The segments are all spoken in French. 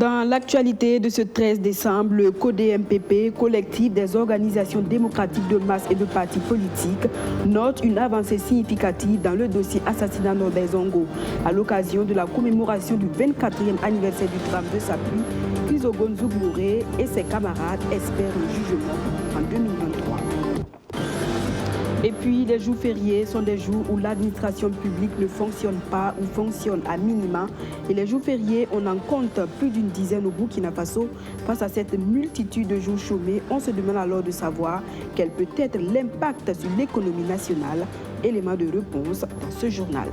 Dans l'actualité de ce 13 décembre, le CODEMPP, collectif des organisations démocratiques de masse et de partis politiques, note une avancée significative dans le dossier assassinat Norbert Zongo. À l'occasion de la commémoration du 24e anniversaire du drame de Sapui, Chrysogones Zougmouré et ses camarades espèrent le jugement en 2023. Et puis, les jours fériés sont des jours où l'administration publique ne fonctionne pas ou fonctionne à minima. Et les jours fériés, on en compte plus d'une dizaine au Burkina Faso. Face à cette multitude de jours chômés, on se demande alors de savoir quel peut être l'impact sur l'économie nationale. Élément de réponse dans ce journal.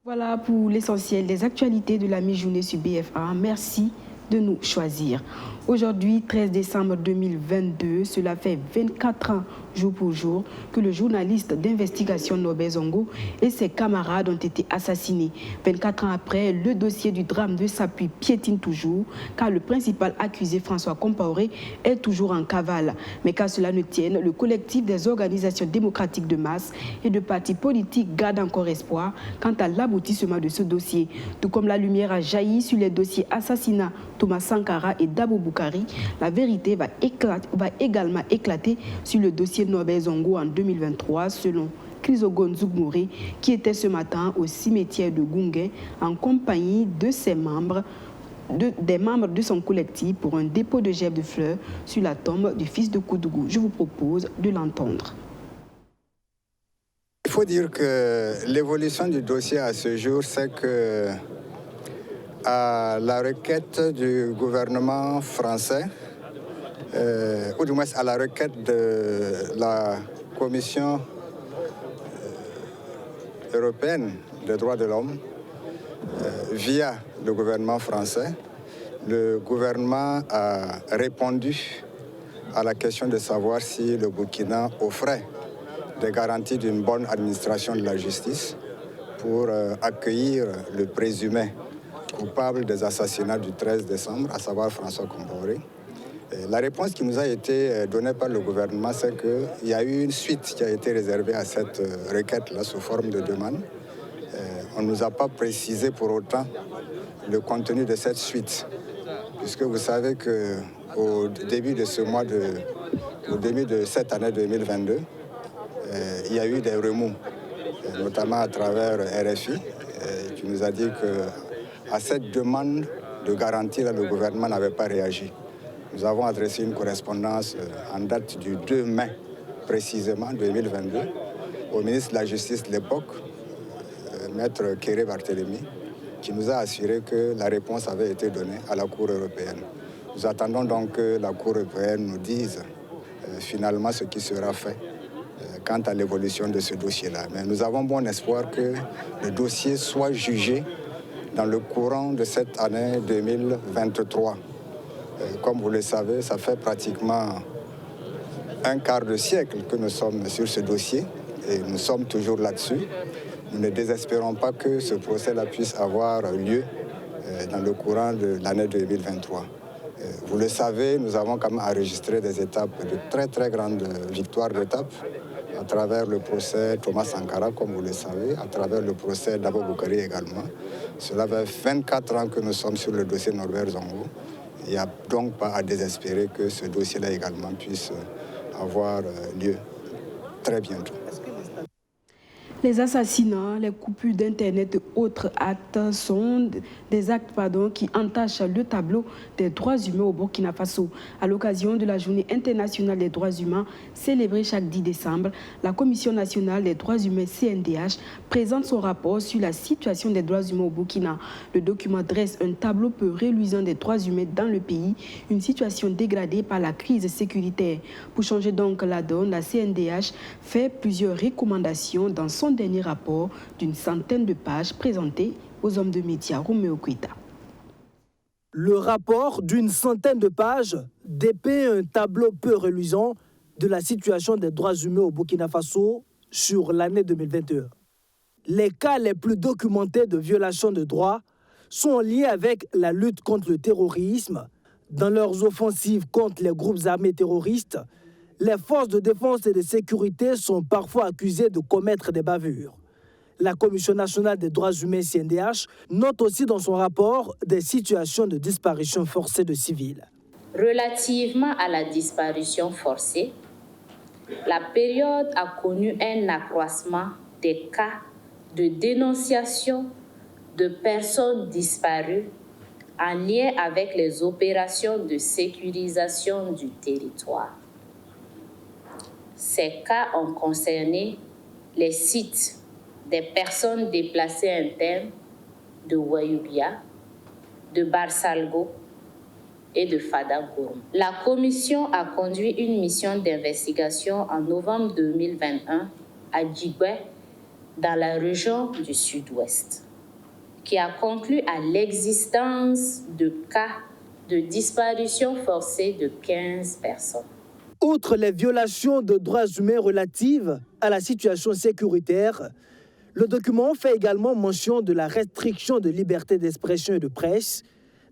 Voilà pour l'essentiel des actualités de la mi-journée sur BFA. Merci de nous choisir. Aujourd'hui, 13 décembre 2022, cela fait 24 ans, jour pour jour, que le journaliste d'investigation Norbert Zongo et ses camarades ont été assassinés. 24 ans après, le dossier du drame de Sapui piétine toujours, car le principal accusé, François Compaoré, est toujours en cavale. Mais qu'à cela ne tienne, le collectif des organisations démocratiques de masse et de partis politiques garde encore espoir quant à l'aboutissement de ce dossier. Tout comme la lumière a jailli sur les dossiers assassinats Thomas Sankara et Dabo Boukari, la vérité va également éclater sur le dossier Norbert Zongo en 2023, selon Chrysogones Zougmouré, qui était ce matin au cimetière de Goungué en compagnie de ses membres, des membres de son collectif pour un dépôt de gerbes de fleurs sur la tombe du fils de Koudougou. Je vous propose de l'entendre. Il faut dire que l'évolution du dossier à ce jour, c'est que à la requête du gouvernement français, ou du moins à la requête de la Commission européenne des droits de l'homme, via le gouvernement français, le gouvernement a répondu à la question de savoir si le Burkina offrait des garanties d'une bonne administration de la justice pour accueillir le présumé coupable des assassinats du 13 décembre, à savoir François Compaoré. La réponse qui nous a été donnée par le gouvernement, c'est qu'il y a eu une suite qui a été réservée à cette requête-là sous forme de demande. On ne nous a pas précisé pour autant le contenu de cette suite, puisque vous savez qu'au début de ce mois, au début de cette année 2022, il y a eu des remous, notamment à travers RFI, qui nous a dit qu'à cette demande de garantie, là, le gouvernement n'avait pas réagi. Nous avons adressé une correspondance en date du 2 mai, précisément 2022, au ministre de la Justice de l'époque, Maître Kéré Barthélemy, qui nous a assuré que la réponse avait été donnée à la Cour européenne. Nous attendons donc que la Cour européenne nous dise finalement ce qui sera fait quant à l'évolution de ce dossier-là. Mais nous avons bon espoir que le dossier soit jugé dans le courant de cette année 2023. Comme vous le savez, ça fait pratiquement un quart de siècle que nous sommes sur ce dossier et nous sommes toujours là-dessus. Nous ne désespérons pas que ce procès-là puisse avoir lieu dans le courant de l'année 2023. Vous le savez, nous avons quand même enregistré des étapes de très très grandes victoires d'étapes à travers le procès Thomas Sankara, comme vous le savez, à travers le procès Dabo Boukari également. Cela fait 24 ans que nous sommes sur le dossier Norbert Zongo. Il n'y a donc pas à désespérer que ce dossier-là également puisse avoir lieu très bientôt. Les assassinats, les coupures d'Internet et autres actes sont des actes qui entachent le tableau des droits humains au Burkina Faso. À l'occasion de la Journée internationale des droits humains, célébrée chaque 10 décembre, la Commission nationale des droits humains CNDH présente son rapport sur la situation des droits humains au Burkina. Le document dresse un tableau peu reluisant des droits humains dans le pays, une situation dégradée par la crise sécuritaire. Pour changer donc la donne, la CNDH fait plusieurs recommandations dans son dernier rapport d'une centaine de pages présenté aux hommes de médias. Roméo Kuita. Le rapport d'une centaine de pages dépeint un tableau peu reluisant de la situation des droits humains au Burkina Faso sur l'année 2021. Les cas les plus documentés de violation de droits sont liés avec la lutte contre le terrorisme. Dans leurs offensives contre les groupes armés terroristes, les forces de défense et de sécurité sont parfois accusées de commettre des bavures. La Commission nationale des droits humains CNDH note aussi dans son rapport des situations de disparition forcée de civils. Relativement à la disparition forcée, la période a connu un accroissement des cas de dénonciation de personnes disparues en lien avec les opérations de sécurisation du territoire. Ces cas ont concerné les sites des personnes déplacées internes de Wayubia, de Barsalgo et de Fadagourm. La commission a conduit une mission d'investigation en novembre 2021 à Djiboué, dans la région du Sud-Ouest, qui a conclu à l'existence de cas de disparition forcée de 15 personnes. Outre les violations de droits humains relatives à la situation sécuritaire, le document fait également mention de la restriction de liberté d'expression et de presse,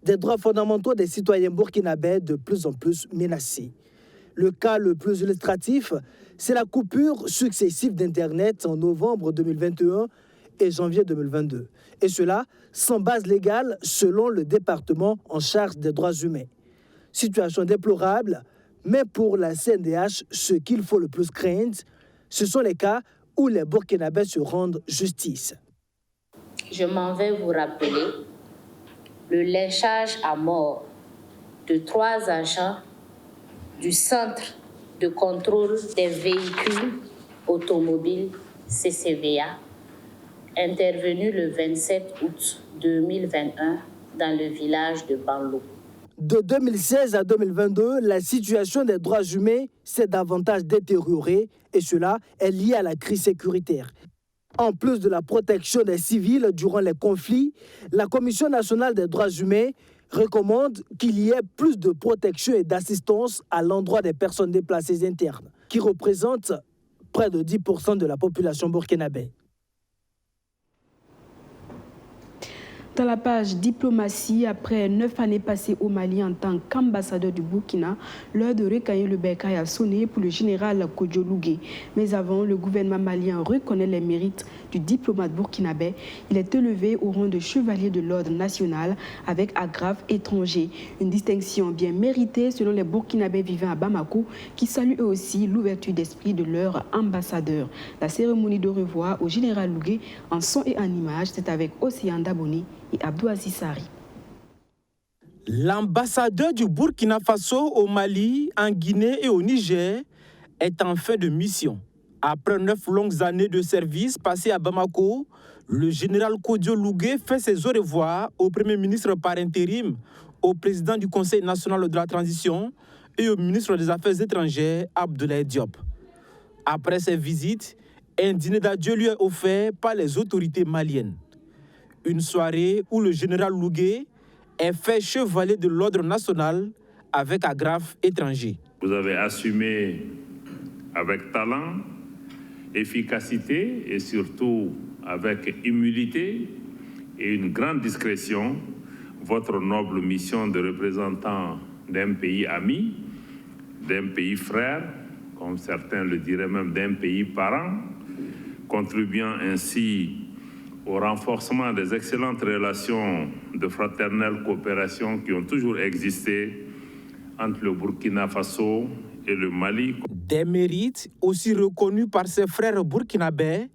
des droits fondamentaux des citoyens burkinabés de plus en plus menacés. Le cas le plus illustratif, c'est la coupure successive d'Internet en novembre 2021 et janvier 2022. Et cela sans base légale selon le département en charge des droits humains. Situation déplorable, mais pour la CNDH, ce qu'il faut le plus craindre, ce sont les cas où les Burkinabés se rendent justice. Je m'en vais vous rappeler le lynchage à mort de 3 agents du Centre de contrôle des véhicules automobiles CCVA, intervenu le 27 août 2021 dans le village de Banlo. De 2016 à 2022, la situation des droits humains s'est davantage détériorée et cela est lié à la crise sécuritaire. En plus de la protection des civils durant les conflits, la Commission nationale des droits humains recommande qu'il y ait plus de protection et d'assistance à l'endroit des personnes déplacées internes, qui représentent près de 10% de la population burkinabé. Dans la page diplomatie, après 9 années passées au Mali en tant qu'ambassadeur du Burkina, l'heure de recailler le bercail a sonné pour le général Kodjo Lougué. Mais avant, le gouvernement malien reconnaît les mérites du diplomate burkinabé. Il est élevé au rang de chevalier de l'ordre national avec agrafe étranger. Une distinction bien méritée selon les Burkinabés vivant à Bamako qui saluent eux aussi l'ouverture d'esprit de leur ambassadeur. La cérémonie de revoir au général Lougué en son et en image, c'est avec Océane Daboni et Abdou Aziz Sari. L'ambassadeur du Burkina Faso au Mali, en Guinée et au Niger est en fin de mission. Après 9 longues années de service passées à Bamako, le général Kodjo Lougué fait ses au revoir au Premier ministre par intérim, au président du Conseil national de la transition et au ministre des Affaires étrangères, Abdoulaye Diop. Après ces visites, un dîner d'adieu lui est offert par les autorités maliennes. Une soirée où le général Lougué est fait chevalier de l'ordre national avec agrafe étranger. Vous avez assumé avec talent, efficacité et surtout avec humilité et une grande discrétion votre noble mission de représentant d'un pays ami, d'un pays frère, comme certains le diraient même d'un pays parent, contribuant ainsi au renforcement des excellentes relations de fraternelle coopération qui ont toujours existé entre le Burkina Faso et le Mali. Des mérites aussi reconnus par ses frères burkinabés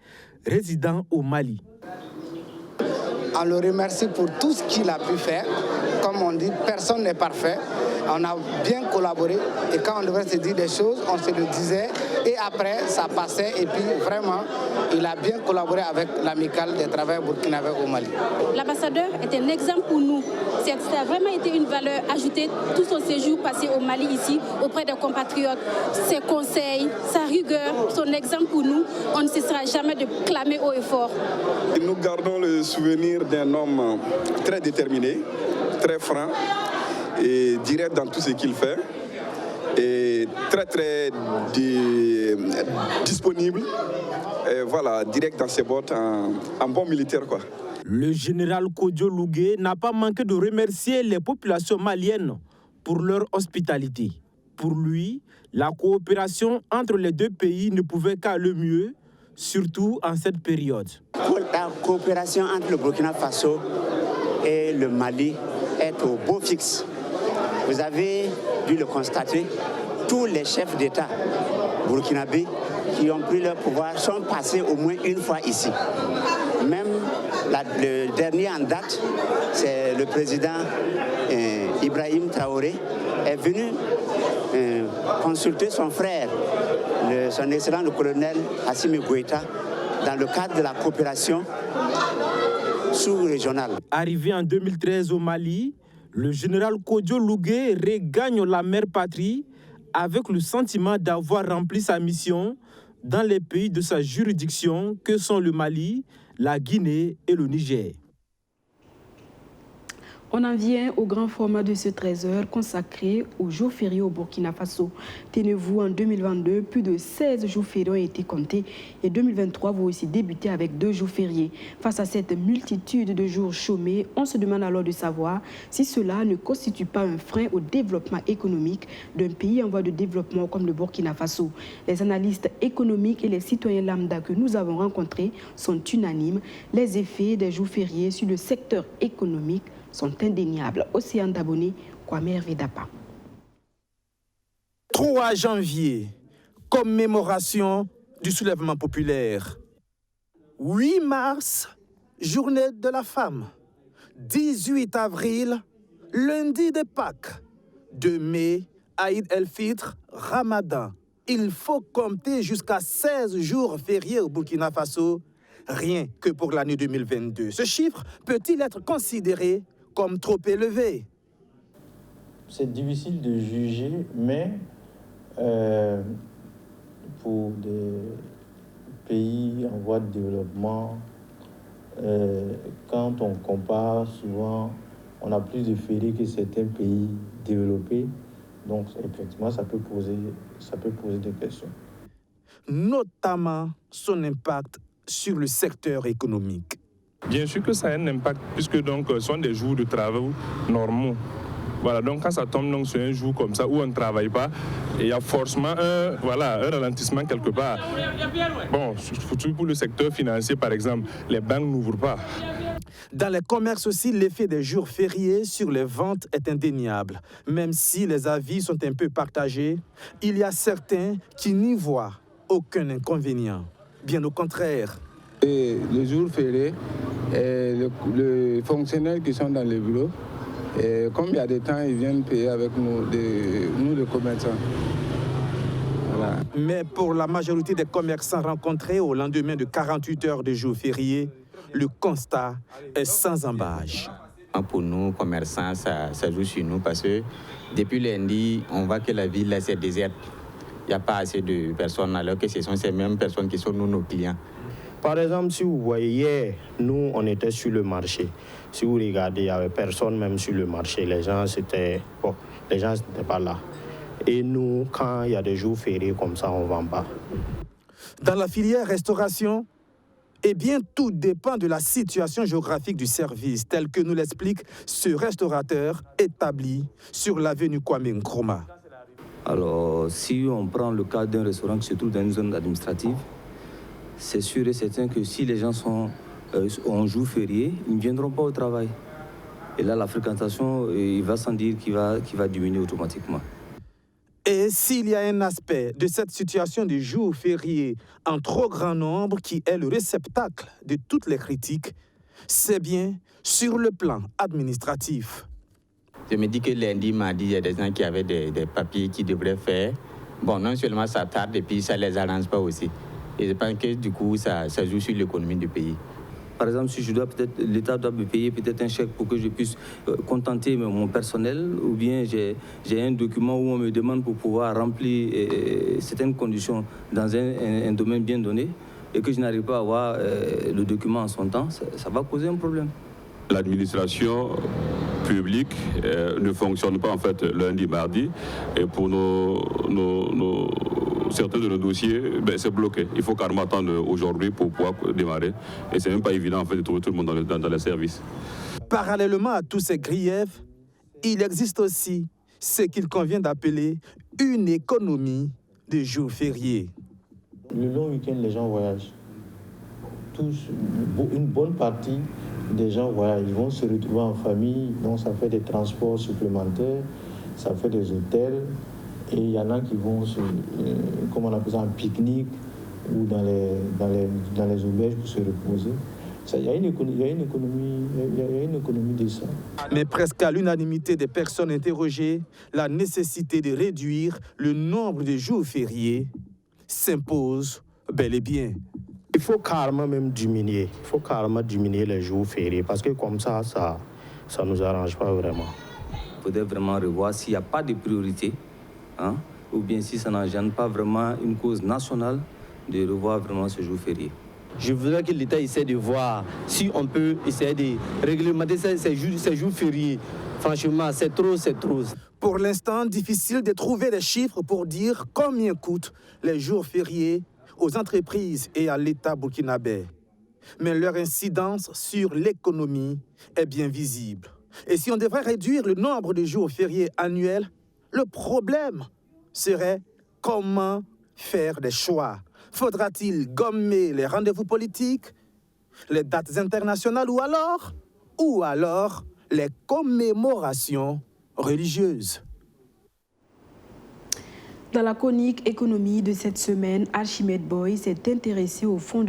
résidant au Mali. On le remercie pour tout ce qu'il a pu faire. Comme on dit, personne n'est parfait. On a bien collaboré et quand on devait se dire des choses, on se le disait et après ça passait et puis vraiment il a bien collaboré avec l'amicale des travailleurs burkinabés au Mali. L'ambassadeur est un exemple pour nous. Ça a vraiment été une valeur ajoutée tout son séjour passé au Mali ici auprès des compatriotes. Ses conseils, sa rigueur, son exemple pour nous, on ne cessera jamais de clamer haut et fort. Nous gardons le souvenir d'un homme très déterminé, très franc et direct dans tout ce qu'il fait et très disponible et voilà, direct dans ses bottes, un bon militaire quoi. Le général Kodjo Lougué n'a pas manqué de remercier les populations maliennes pour leur hospitalité. Pour lui, la coopération entre les deux pays ne pouvait qu'aller mieux, surtout en cette période. La coopération entre le Burkina Faso et le Mali est au beau fixe. Vous avez dû le constater, tous les chefs d'État burkinabés qui ont pris leur pouvoir sont passés au moins une fois ici. Même le dernier en date, c'est le président Ibrahim Traoré, est venu consulter son frère, son excellent le colonel Assimi Goïta, dans le cadre de la coopération sous-régionale. Arrivé en 2013 au Mali, le général Kodjo Lougué regagne la mère patrie avec le sentiment d'avoir rempli sa mission dans les pays de sa juridiction que sont le Mali, la Guinée et le Niger. On en vient au grand format de ce 13h consacré aux jours fériés au Burkina Faso. Tenez-vous, en 2022, plus de 16 jours fériés ont été comptés et 2023 va aussi débuter avec 2 jours fériés. Face à cette multitude de jours chômés, on se demande alors de savoir si cela ne constitue pas un frein au développement économique d'un pays en voie de développement comme le Burkina Faso. Les analystes économiques et les citoyens lambda que nous avons rencontrés sont unanimes. Les effets des jours fériés sur le secteur économique sont indéniables. Océan d'abonnés, Kwame Hervé Dapa. 3 janvier, commémoration du soulèvement populaire. 8 mars, journée de la femme. 18 avril, lundi de Pâques. 2 mai, Aïd el-Fitr, Ramadan. Il faut compter jusqu'à 16 jours fériés au Burkina Faso, rien que pour l'année 2022. Ce chiffre peut-il être considéré comme trop élevé? C'est difficile de juger, mais pour des pays en voie de développement, quand on compare, souvent, on a plus de fériés que certains pays développés. Donc, effectivement, ça peut poser des questions. Notamment son impact sur le secteur économique. Bien sûr que ça a un impact, puisque donc, ce sont des jours de travail normaux. Voilà, donc quand ça tombe donc, sur un jour comme ça où on ne travaille pas, il y a forcément un ralentissement quelque part. Bon, surtout pour le secteur financier, par exemple, les banques n'ouvrent pas. Dans les commerces aussi, l'effet des jours fériés sur les ventes est indéniable. Même si les avis sont un peu partagés, il y a certains qui n'y voient aucun inconvénient. Bien au contraire. Et les jours fériés, les fonctionnaires qui sont dans les bureaux, et comme il y a des temps, ils viennent payer avec nous, les commerçants. Voilà. Mais pour la majorité des commerçants rencontrés au lendemain de 48 heures de jours fériés, le constat est sans embâche. Pour nous, commerçants, ça joue sur nous parce que depuis lundi, on voit que la ville là, c'est déserte. Il n'y a pas assez de personnes alors que ce sont ces mêmes personnes qui sont nos clients. Par exemple, si vous voyez, hier, nous, on était sur le marché. Si vous regardez, il n'y avait personne même sur le marché. Les gens n'étaient pas là. Et nous, quand il y a des jours fériés comme ça, on ne vend pas. Dans la filière restauration, eh bien, tout dépend de la situation géographique du service, tel que nous l'explique ce restaurateur établi sur l'avenue Kwame Nkrumah. Alors, si on prend le cas d'un restaurant qui se trouve dans une zone administrative, c'est sûr et certain que si les gens sont en jour férié, ils ne viendront pas au travail. Et là, la fréquentation, il va sans dire qu'il va diminuer automatiquement. Et s'il y a un aspect de cette situation de jours fériés en trop grand nombre qui est le réceptacle de toutes les critiques, c'est bien sur le plan administratif. Je me dis que lundi, mardi, il y a des gens qui avaient des papiers qu'ils devraient faire. Bon, non seulement ça tarde et puis ça ne les arrange pas aussi. Et je pense que du coup, ça joue sur l'économie du pays. Par exemple, si l'État doit me payer peut-être un chèque pour que je puisse contenter mon personnel, ou bien j'ai un document où on me demande pour pouvoir remplir certaines conditions dans un domaine bien donné, et que je n'arrive pas à avoir le document en son temps, ça va poser un problème. L'administration publique ne fonctionne pas en fait lundi, mardi, et pour certains de nos dossiers, c'est bloqué. Il faut carrément attendre aujourd'hui pour pouvoir démarrer. Et c'est même pas évident en fait de trouver tout le monde dans les services. Parallèlement à tous ces griefs, il existe aussi ce qu'il convient d'appeler une économie de jours fériés. Le long week-end, les gens voyagent. une bonne partie des gens, voilà, ils vont se retrouver en famille, donc ça fait des transports supplémentaires, ça fait des hôtels, et il y en a qui vont comment on appelle ça, en pique-nique ou dans les auberges pour se reposer. Il y a une économie de ça. Mais presque à l'unanimité des personnes interrogées, la nécessité de réduire le nombre de jours fériés s'impose bel et bien. Il faut carrément même diminuer. Il faut carrément diminuer les jours fériés parce que comme ça ne nous arrange pas vraiment. Il faudrait vraiment revoir s'il n'y a pas de priorité, hein, ou bien si ça n'engendre pas vraiment une cause nationale de revoir vraiment ce jour férié. Je voudrais que l'État essaie de voir si on peut essayer de réglementer ces jours fériés. Franchement, c'est trop. Pour l'instant, difficile de trouver des chiffres pour dire combien coûtent les jours fériés aux entreprises et à l'État burkinabé. Mais leur incidence sur l'économie est bien visible. Et si on devrait réduire le nombre de jours fériés annuels, le problème serait comment faire des choix. Faudra-t-il gommer les rendez-vous politiques, les dates internationales ou alors les commémorations religieuses? Dans la chronique économie de cette semaine, Archimède Boy s'est intéressé au fonds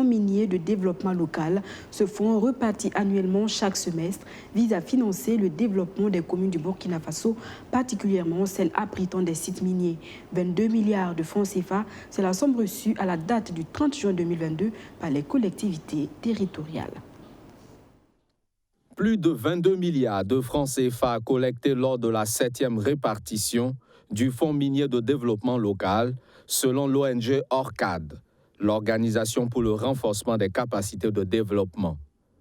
minier de développement local. Ce fonds, reparti annuellement chaque semestre, vise à financer le développement des communes du Burkina Faso, particulièrement celles abritant des sites miniers. 22 milliards de francs CFA, c'est la somme reçue à la date du 30 juin 2022 par les collectivités territoriales. Plus de 22 milliards de francs CFA collectés lors de la 7e répartition du Fonds minier de développement local, selon l'ONG ORCAD, l'Organisation pour le renforcement des capacités de développement.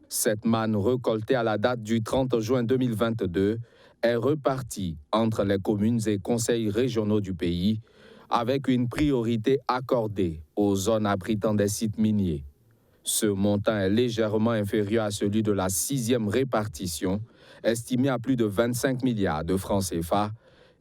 Cette manne récoltée à la date du 30 juin 2022 est repartie entre les communes et conseils régionaux du pays, avec une priorité accordée aux zones abritant des sites miniers. Ce montant est légèrement inférieur à celui de la 6e répartition, estimé à plus de 25 milliards de francs CFA,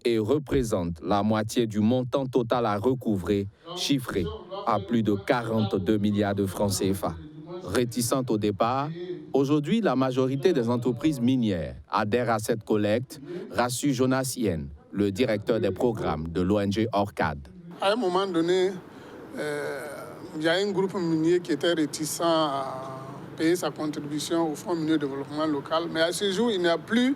et représente la moitié du montant total à recouvrer, chiffré à plus de 42 milliards de francs CFA. Réticente au départ, aujourd'hui, la majorité des entreprises minières adhèrent à cette collecte, rassure Jonas Yen, le directeur des programmes de l'ONG ORCAD. À un moment donné, il y a un groupe minier qui était réticent à payer sa contribution au Fonds minier de développement local, mais à ce jour, il n'y a plus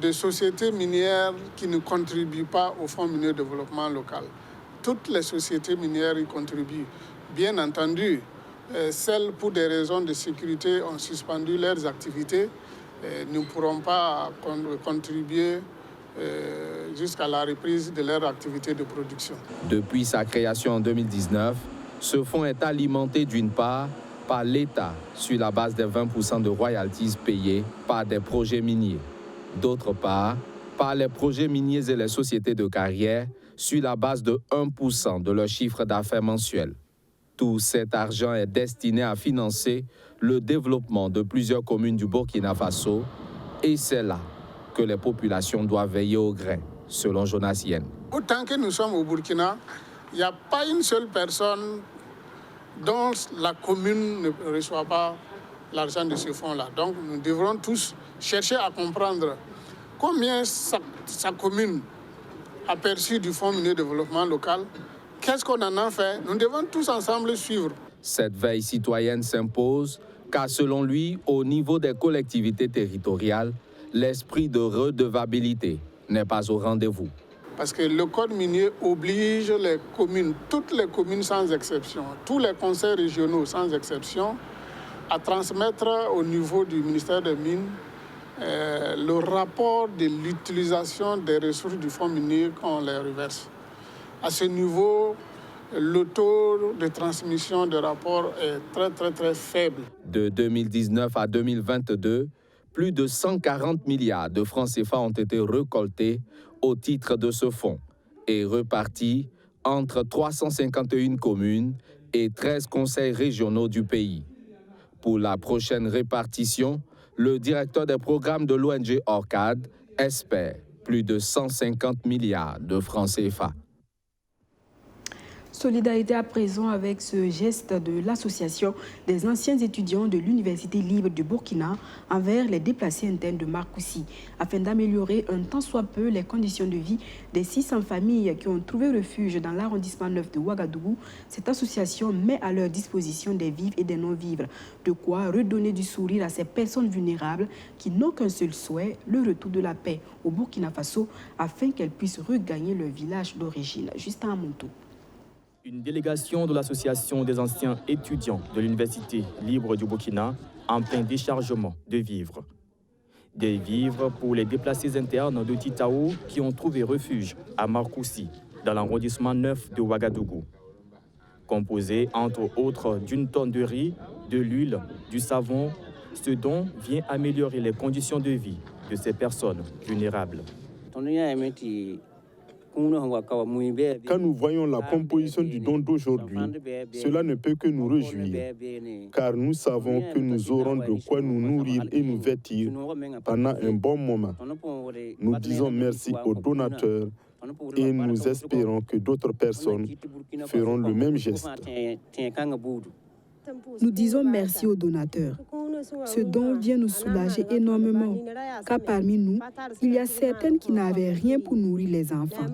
de sociétés minières qui ne contribuent pas au Fonds minier de développement local. Toutes les sociétés minières y contribuent. Bien entendu, celles pour des raisons de sécurité ont suspendu leurs activités, ne pourront pas contribuer jusqu'à la reprise de leur activité de production. Depuis sa création en 2019, ce fonds est alimenté d'une part par l'État sur la base des 20% de royalties payées par des projets miniers. D'autre part, par les projets miniers et les sociétés de carrière sur la base de 1% de leur chiffre d'affaires mensuel. Tout cet argent est destiné à financer le développement de plusieurs communes du Burkina Faso et c'est là que les populations doivent veiller au grain, selon Jonas Yen. Autant que nous sommes au Burkina, il n'y a pas une seule personne dont la commune ne reçoit pas l'argent de ce fonds-là. Donc nous devrons tous chercher à comprendre combien sa commune a perçu du Fonds minier de développement local, qu'est-ce qu'on en a fait. Nous devons tous ensemble suivre. Cette veille citoyenne s'impose car selon lui, au niveau des collectivités territoriales, l'esprit de redevabilité n'est pas au rendez-vous. Parce que le code minier oblige les communes, toutes les communes sans exception, tous les conseils régionaux sans exception, à transmettre au niveau du ministère des Mines le rapport de l'utilisation des ressources du fonds minier quand on les reverse. À ce niveau, le taux de transmission de rapport est très faible. De 2019 à 2022, plus de 140 milliards de francs CFA ont été récoltés au titre de ce fonds et repartis entre 351 communes et 13 conseils régionaux du pays. Pour la prochaine répartition, le directeur des programmes de l'ONG ORCAD espère plus de 150 milliards de francs CFA. Solidarité à présent avec ce geste de l'association des anciens étudiants de l'Université libre du Burkina envers les déplacés internes de Marcoussis, afin d'améliorer un tant soit peu les conditions de vie des 600 familles qui ont trouvé refuge dans l'arrondissement 9 de Ouagadougou. Cette association met à leur disposition des vivres et des non-vivres, de quoi redonner du sourire à ces personnes vulnérables qui n'ont qu'un seul souhait, le retour de la paix au Burkina Faso, afin qu'elles puissent regagner leur village d'origine. Justin Amonto. Une délégation de l'association des anciens étudiants de l'Université libre du Burkina en plein déchargement de vivres. Des vivres pour les déplacés internes de Titao qui ont trouvé refuge à Marcoussis, dans l'arrondissement 9 de Ouagadougou. Composé entre autres d'une tonne de riz, de l'huile, du savon, ce don vient améliorer les conditions de vie de ces personnes vulnérables. Quand nous voyons la composition du don d'aujourd'hui, cela ne peut que nous réjouir, car nous savons que nous aurons de quoi nous nourrir et nous vêtir pendant un bon moment. Nous disons merci aux donateurs et nous espérons que d'autres personnes feront le même geste. Nous disons merci aux donateurs. Ce don vient nous soulager énormément, car parmi nous, il y a certaines qui n'avaient rien pour nourrir les enfants.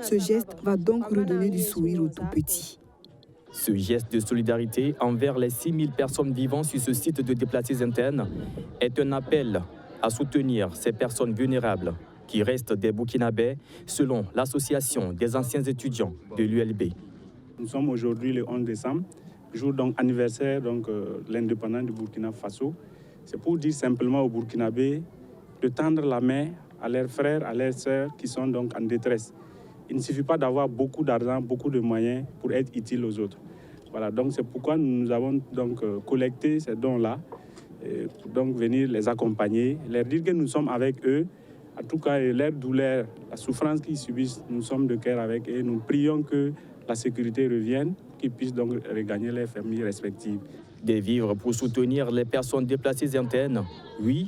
Ce geste va donc redonner du sourire aux tout-petits. Ce geste de solidarité envers les 6000 personnes vivant sur ce site de déplacés internes est un appel à soutenir ces personnes vulnérables qui restent des Burkinabés selon l'association des anciens étudiants de l'ULB. Nous sommes aujourd'hui le 11 décembre. Jour donc anniversaire de l'indépendance du Burkina Faso. C'est pour dire simplement aux Burkinabés de tendre la main à leurs frères, à leurs sœurs qui sont donc en détresse. Il ne suffit pas d'avoir beaucoup d'argent, beaucoup de moyens pour être utile aux autres. Voilà, donc c'est pourquoi nous avons donc collecté ces dons-là pour donc venir les accompagner, leur dire que nous sommes avec eux. En tout cas, leur douleur, la souffrance qu'ils subissent, nous sommes de cœur avec eux et nous prions que la sécurité revienne, qu'ils puissent donc regagner leurs familles respectives. Des vivres pour soutenir les personnes déplacées internes, oui,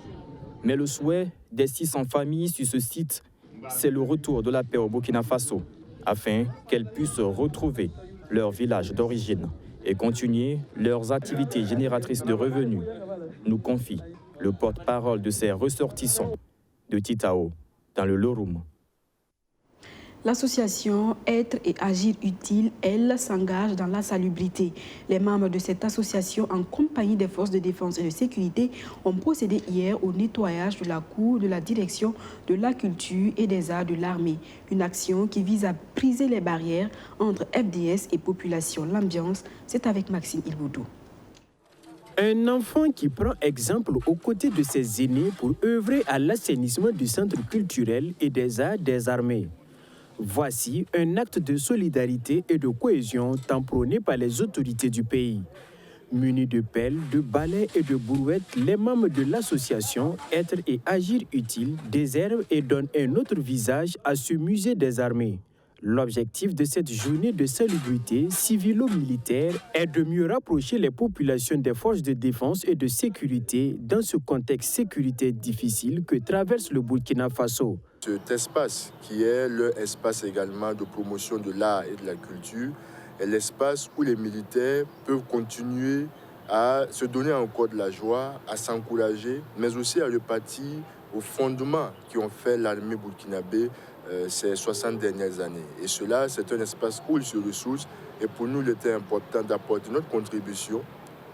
mais le souhait des 600 familles sur ce site, c'est le retour de la paix au Burkina Faso, afin qu'elles puissent retrouver leur village d'origine et continuer leurs activités génératrices de revenus, nous confie le porte-parole de ces ressortissants de Titao dans le Loroum. L'association Être et Agir Utile, elle, s'engage dans la salubrité. Les membres de cette association, en compagnie des forces de défense et de sécurité, ont procédé hier au nettoyage de la cour de la direction de la culture et des arts de l'armée. Une action qui vise à briser les barrières entre FDS et population. L'ambiance, c'est avec Maxime Ilboudou. Un enfant qui prend exemple aux côtés de ses aînés pour œuvrer à l'assainissement du centre culturel et des arts des armées. Voici un acte de solidarité et de cohésion tant prôné par les autorités du pays. Munis de pelles, de balais et de brouettes, les membres de l'association Être et Agir Utile désherbent et donnent un autre visage à ce musée des armées. L'objectif de cette journée de salubrité civilo-militaire est de mieux rapprocher les populations des forces de défense et de sécurité dans ce contexte sécuritaire difficile que traverse le Burkina Faso. Cet espace, qui est l'espace également de promotion de l'art et de la culture, est l'espace où les militaires peuvent continuer à se donner encore de la joie, à s'encourager, mais aussi à repartir aux fondements qui ont fait l'armée burkinabé ces 60 dernières années. Et cela, c'est un espace où ils se ressourcent. Et pour nous, il était important d'apporter notre contribution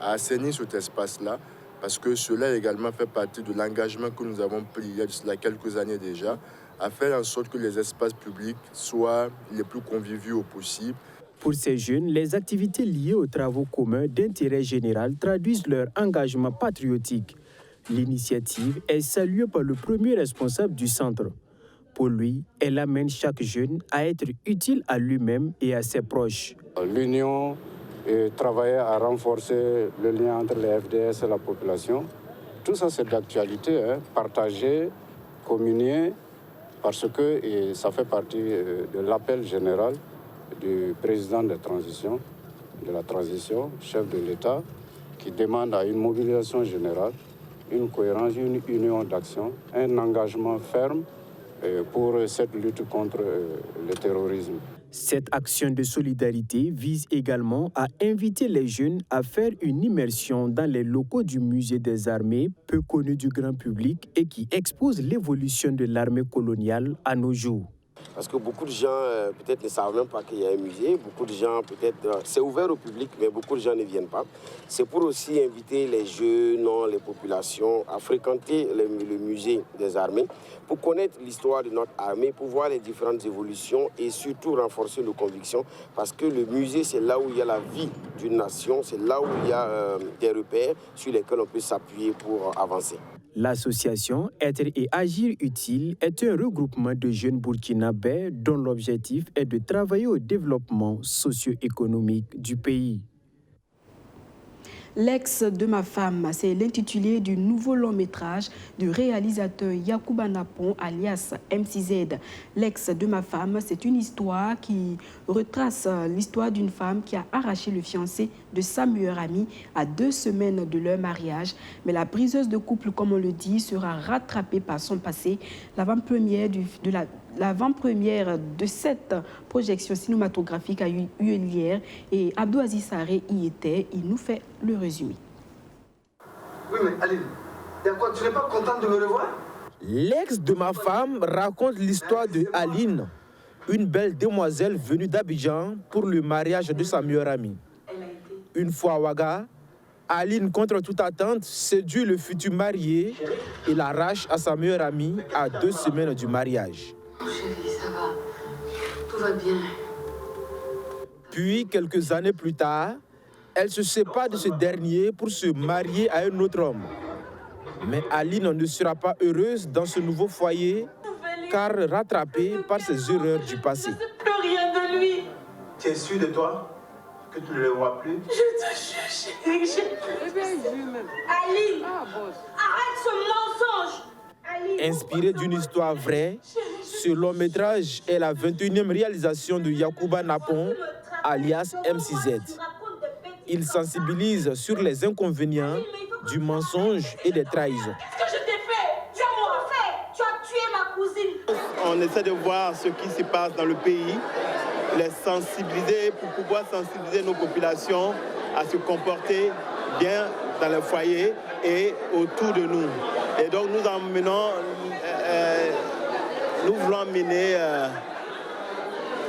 à assainir cet espace-là, parce que cela également fait partie de l'engagement que nous avons pris il y a de cela quelques années déjà, à faire en sorte que les espaces publics soient les plus conviviaux possible. Pour ces jeunes, les activités liées aux travaux communs d'intérêt général traduisent leur engagement patriotique. L'initiative est saluée par le premier responsable du centre. Pour lui, elle amène chaque jeune à être utile à lui-même et à ses proches. L'union et travailler à renforcer le lien entre les FDS et la population, tout ça c'est d'actualité, partager, communier, parce que ça fait partie de l'appel général du président de la transition, chef de l'État, qui demande à une mobilisation générale, une cohérence, une union d'action, un engagement ferme pour cette lutte contre le terrorisme. Cette action de solidarité vise également à inviter les jeunes à faire une immersion dans les locaux du musée des armées, peu connu du grand public et qui expose l'évolution de l'armée coloniale à nos jours. Parce que beaucoup de gens, peut-être, ne savent même pas qu'il y a un musée. Beaucoup de gens, peut-être, c'est ouvert au public, mais beaucoup de gens ne viennent pas. C'est pour aussi inviter les jeunes, les populations à fréquenter le musée des armées, pour connaître l'histoire de notre armée, pour voir les différentes évolutions et surtout renforcer nos convictions. Parce que le musée, c'est là où il y a la vie d'une nation, c'est là où il y a des repères sur lesquels on peut s'appuyer pour avancer. L'association Être et Agir Utile est un regroupement de jeunes burkinabés dont l'objectif est de travailler au développement socio-économique du pays. L'ex de ma femme, c'est l'intitulé du nouveau long métrage du réalisateur Yacouba Napon, alias MCZ. L'ex de ma femme, c'est une histoire qui retrace l'histoire d'une femme qui a arraché le fiancé de sa meilleure amie à 2 semaines de leur mariage. Mais la briseuse de couple, comme on le dit, sera rattrapée par son passé. L'avant-première de cette projection cinématographique a eu lieu hier et Abdou Aziz Saré y était. Il nous fait le résumé. Oui, mais Aline, d'accord, tu n'es pas contente de me revoir? L'ex de ma femme raconte l'histoire de Aline, une belle demoiselle venue d'Abidjan pour le mariage de sa meilleure amie. Une fois à Ouaga, Aline, contre toute attente, séduit le futur marié et l'arrache à sa meilleure amie à 2 semaines du mariage. Chérie, ça va. Tout va bien. Puis, quelques années plus tard, elle se sépare de ce dernier pour se marier à un autre homme. Mais Aline ne sera pas heureuse dans ce nouveau foyer, car rattrapée par ses erreurs du passé. Je ne sais plus rien de lui. Tu es sûr de toi que tu ne le vois plus? Je te jure, chérie, Aline, arrête ce mensonge. Inspiré d'une histoire vraie, ce long métrage est la 21e réalisation de Yacouba Napon, alias MCZ. Il sensibilise sur les inconvénients du mensonge et des trahisons. Ce que je t'ai fait, tu as mon fait, tu as tué ma cousine. On essaie de voir ce qui se passe dans le pays, les sensibiliser pour pouvoir sensibiliser nos populations à se comporter bien dans le foyer et autour de nous. Et donc nous voulons amener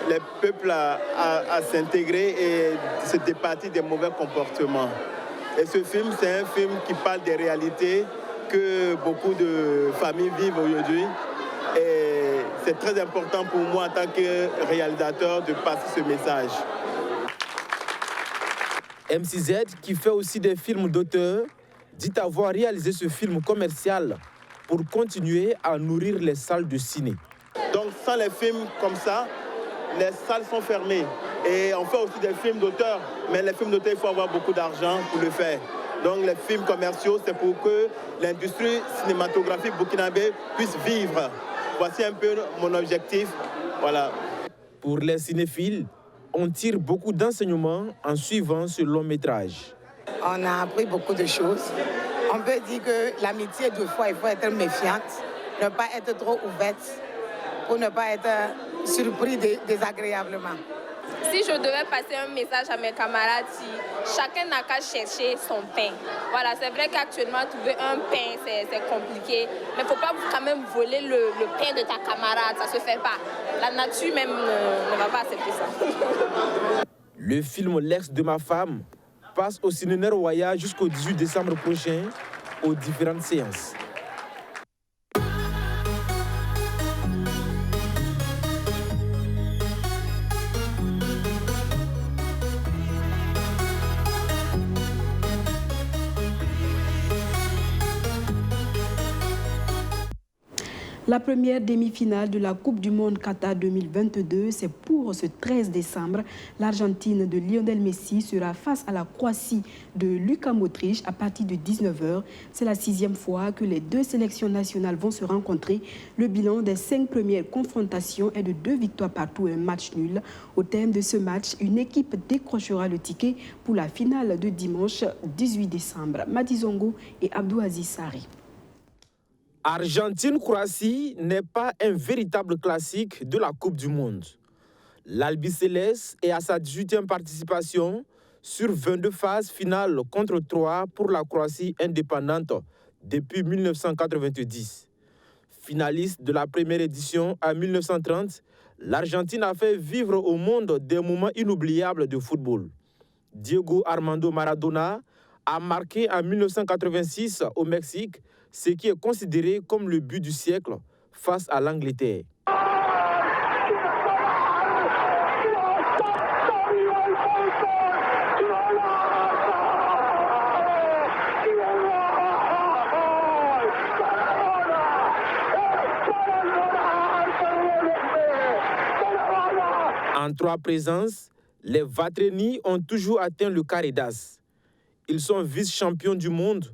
les peuples à s'intégrer et se départir des mauvais comportements. Et ce film, c'est un film qui parle des réalités que beaucoup de familles vivent aujourd'hui. Et c'est très important pour moi en tant que réalisateur de passer ce message. MCZ, qui fait aussi des films d'auteur, dit avoir réalisé ce film commercial pour continuer à nourrir les salles de ciné. Donc sans les films comme ça, les salles sont fermées. Et on fait aussi des films d'auteur, mais les films d'auteur, il faut avoir beaucoup d'argent pour le faire. Donc les films commerciaux, c'est pour que l'industrie cinématographique burkinabé puisse vivre. Voici un peu mon objectif. Voilà. Pour les cinéphiles, on tire beaucoup d'enseignements en suivant ce long métrage. On a appris beaucoup de choses. On peut dire que l'amitié, des fois, il faut être méfiante, ne pas être trop ouverte, pour ne pas être surpris désagréablement. Si je devais passer un message à mes camarades, chacun n'a qu'à chercher son pain. Voilà, c'est vrai qu'actuellement, trouver un pain, c'est compliqué. Mais il ne faut pas quand même voler le pain de ta camarade, ça ne se fait pas. La nature même ne va pas accepter ça. Le film L'ex de ma femme passe au cinéma Roya jusqu'au 18 décembre prochain aux différentes séances. La première demi-finale de la Coupe du Monde Qatar 2022, c'est pour ce 13 décembre. L'Argentine de Lionel Messi sera face à la Croatie de Luka Modric à partir de 19h. C'est la 6e fois que les deux sélections nationales vont se rencontrer. Le bilan des 5 premières confrontations est de 2 victoires partout et un match nul. Au terme de ce match, une équipe décrochera le ticket pour la finale de dimanche 18 décembre. Madi Zongo et Abdou Aziz Saré. Argentine-Croatie n'est pas un véritable classique de la Coupe du Monde. L'Albiceleste est à sa 18e participation sur 22 phases finales contre 3 pour la Croatie indépendante depuis 1990. Finaliste de la première édition en 1930, l'Argentine a fait vivre au monde des moments inoubliables de football. Diego Armando Maradona a marqué en 1986 au Mexique ce qui est considéré comme le but du siècle face à l'Angleterre. En 3 présences, les Vatreni ont toujours atteint le carré d'as. Ils sont vice-champions du monde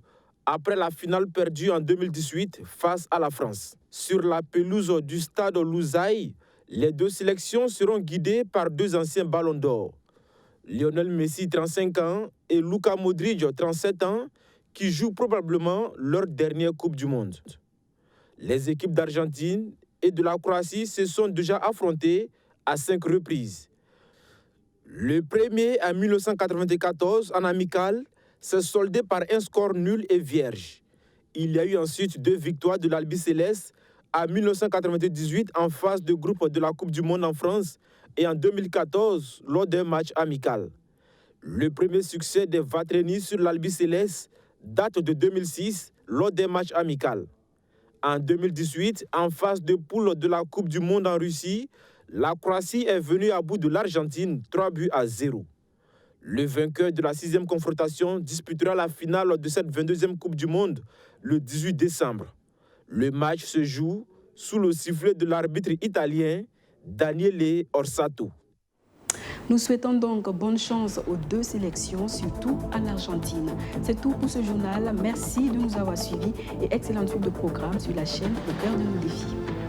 après la finale perdue en 2018 face à la France. Sur la pelouse du stade Lusail, les 2 sélections seront guidées par 2 anciens ballons d'or. Lionel Messi, 35 ans, et Luka Modric, 37 ans, qui jouent probablement leur dernière Coupe du Monde. Les équipes d'Argentine et de la Croatie se sont déjà affrontées à 5 reprises. Le premier en 1994 en amical s'est soldé par un score nul et vierge. Il y a eu ensuite 2 victoires de l'Albiceleste en 1998 en phase de groupe de la Coupe du Monde en France et en 2014 lors d'un match amical. Le premier succès des Vatreni sur l'Albiceleste date de 2006 lors d'un match amical. En 2018, en phase de poule de la Coupe du Monde en Russie, la Croatie est venue à bout de l'Argentine 3-0. Le vainqueur de la 6e confrontation disputera la finale de cette 22e Coupe du Monde le 18 décembre. Le match se joue sous le sifflet de l'arbitre italien Daniele Orsato. Nous souhaitons donc bonne chance aux 2 sélections, surtout à l'Argentine. C'est tout pour ce journal. Merci de nous avoir suivis et excellente suite de programme sur la chaîne Au cœur de nos défis.